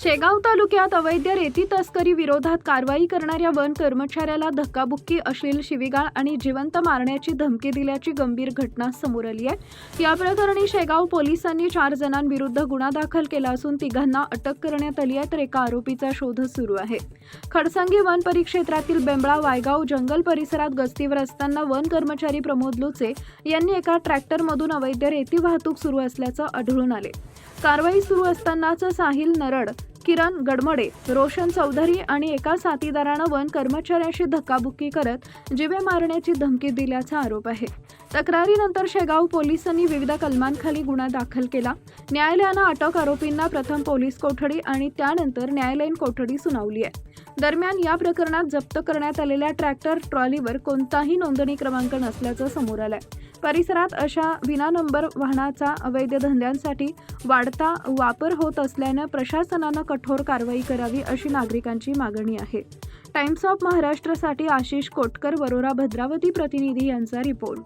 शेगाव तालुक्यात अवैध रेती तस्करी विरोधात कारवाई करणाऱ्या वन कर्मचाऱ्याला धक्काबुक्की, अश्लील शिवीगाळ आणि जिवंत मारण्याची धमकी दिल्याची गंभीर घटना समोर आली आहे। या प्रकरणी शेगाव पोलिसांनी 4 जणांविरुद्ध गुन्हा दाखल केला असून 3घांना अटक करण्यात आली आहे, तर एका आरोपीचा शोध सुरू आहे। खडसंगी वन परिक्षेत्रातील बेंबळा वायगाव जंगल परिसरात गस्तीवर असताना वन कर्मचारी प्रमोद लुचे यांनी एका ट्रॅक्टरमधून अवैध रेती वाहतूक सुरू असल्याचं आढळून आले। कारवाई सुरू असतानाच साहिल नरड, किरण गडमडे, रोशन चौधरी आणि एका साथीदारानं वन कर्मचाऱ्याशी धक्काबुक्की करत जीवे मारण्याची धमकी दिल्याचा आरोप आहे। तक्रारीनंतर शेगाव पोलिसांनी विविध कलमांखाली गुन्हा दाखल केला। न्यायालयानं अटक आरोपींना प्रथम पोलीस कोठडी आणि त्यानंतर न्यायालयीन कोठडी सुनावली आहे। दरम्यान या प्रकरणात जप्त करण्यात आलेल्या ट्रॅक्टर ट्रॉलीवर कोणताही नोंदणी क्रमांक नसल्याचं समोर आलंय। परिसरात अशा विना नंबर वाहनाचा अवैध धंद्यांसाठी वाढता वापर होत असल्यानं प्रशासनानं कठोर कारवाई करावी अशी नागरिकांची मागणी आहे। टाइम्स ऑफ महाराष्ट्रसाठी आशिष कोटकर, वरोरा भद्रावती प्रतिनिधी यांचा रिपोर्ट।